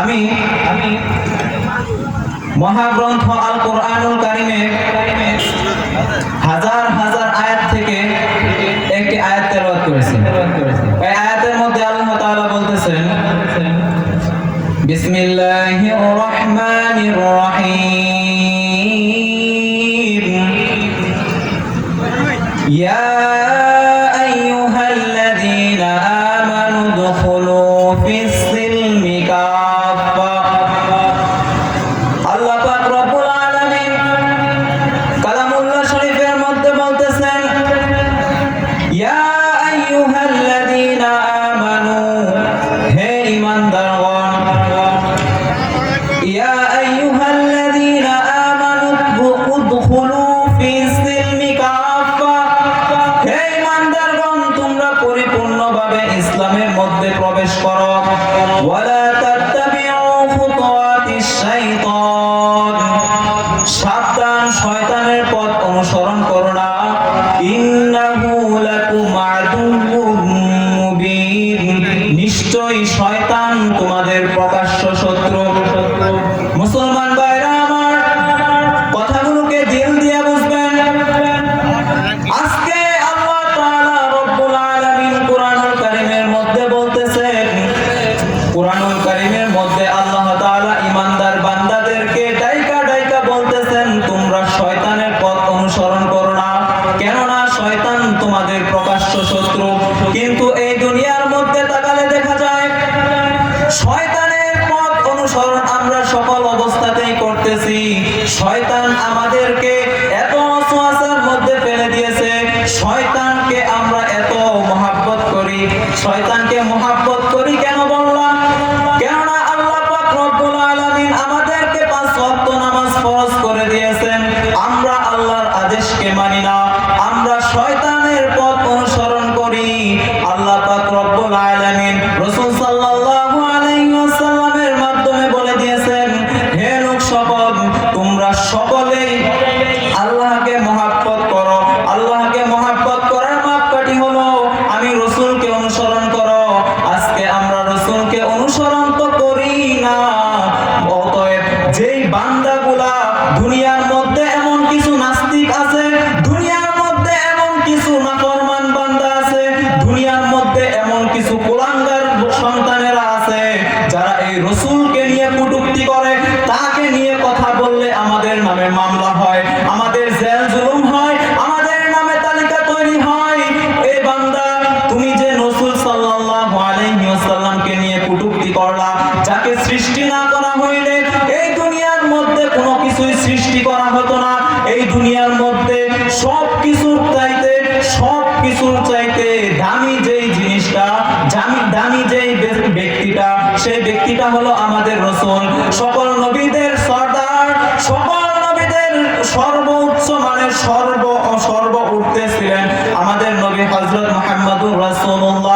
আমি মহাগ্রন্থ আল কোরআনুল কারীমের হাজার হাজার আয়াত থেকে একটি আয়াত তেলাওয়াত করেছি। এই আয়াতের মধ্যে আল্লাহ তাআলা বলতেছেন, বিসমিল্লাহির রহমানির রহিম, ইয়া আইয়ুহাল্লাযীনা আমানু দুখুলু ফিস সিলমি কাফা। আল্লাহ পাক রব্বুল আলামিন কালামুল্লাহ শরীফের মধ্যে বলতেছেন, ইয়া আইয়ুহাল্লাযীনা আমানু, হে ঈমানদারগণ, ইয়া আইয়ুহাল্লাযীনা আমানু উদখুলু ফিস সিলমি কাফা, হে ঈমানদারগণ তোমরা পরিপূর্ণভাবে ইসলামের মধ্যে প্রবেশ করো। ওয়ালা তাত্তাবিউ খুতুওয়াতিশ শাইতান, সাবধান শয়তানের পথ অনুসরণ করো না। ইন্নাহু লাকুম আদুউম মুবিন, নিশ্চয়ই শয়তান তোমাদের প্রকাশ্য শত্রু। মুসলমান ভাইরা আমার, কথাগুলোকে দিল দিয়ে বুঝবেন। আজকে আল্লাহ তাআলা রব্বুল আলামিন কোরআনুল কারীমের মধ্যে বলতেছেন, কোরআনুল কারীমের মধ্যে আল্লাহ তাআলা ঈমানদার বান্দাদেরকে ডাইকা ডাইকা বলতেছেন, তোমরা শয়তানের পথ অনুসরণ করো না, কেননা শয়তান তোমাদের প্রকাশ্য শত্রু। কিন্তু এই দুনিয়ার মধ্যে তাকালে দেখা যায় শয়তানের পথ অনুসরণ আমরা সকল অবস্থাতেই করতেছি। শয়তান আমাদেরকে এত ওয়াসওয়াসার মধ্যে ফেলে দিয়েছে, শয়তানকে আমরা এত মহব্বত করি। শয়তানকে মহব্বত করি কেন বললাম? কেননা আল্লাহ পাক রব্বুল আলামিন আমাদেরকে 5 ওয়াক্ত নামাজ ফরজ করে দিয়েছেন, আমরা আল্লাহর আদেশকে মানি না, আমরা শয়তানের পথ অনুসরণ করি। আল্লাহ পাক রব্বুল আলামিন রাসূল সাল্লাল্লাহু আলাইহি ওয়াসাল্লামের মাধ্যমে বলে দিয়েছেন, হে লোক সকল, তোমরা সকলেই আল্লাহকে মহব্বত করো। আল্লাহকে মহব্বত করার মাপকাঠি হলো আমি রাসূলকে অনুসরণ করো। আজকে আমরা রাসূলকে অনুসরণ তো করি না। অতএব যেই বান্দাগুলা দুনিয়ার মধ্যে এমন কিছু নাস্তিক আছে, দুনিয়ার মধ্যে এমন কিছু নাফরমান বান্দা আছে, দুনিয়ার মধ্যে এমন কিছু কুলাঙ্গার সন্তানেরা আছে যারা এই রাসূলকে নিয়ে কটূক্তি করে, তাকে নিয়ে কথা বললে আমাদের নামে মামলা হয়, আমাদের জেল জুলুম হয়, আমাদের নামে তালিকা তৈরি হয়। এই বান্দা, তুমি যে রাসূল সাল্লাল্লাহু আলাইহি ওয়াসাল্লামকে নিয়ে কটূক্তি করলা, যাকে সৃষ্টি না করা হইলে এই দুনিয়ার মধ্যে কোনো কিছুই সৃষ্টি করা হতো না। এই দুনিয়ার মধ্যে সবকিছুর চাইতে দামি যেই জিনিসটা, দামি যেই ব্যক্তিটা, সেই ব্যক্তিটা হলো আমাদের রাসূল। সকল নবীদের সরদার, সকল নবীদের সর্বোচ্চ মানের সর্ব ঊর্ধ্বে ছিলেন আমাদের নবী হযরত মুহাম্মদুর রাসূলুল্লাহ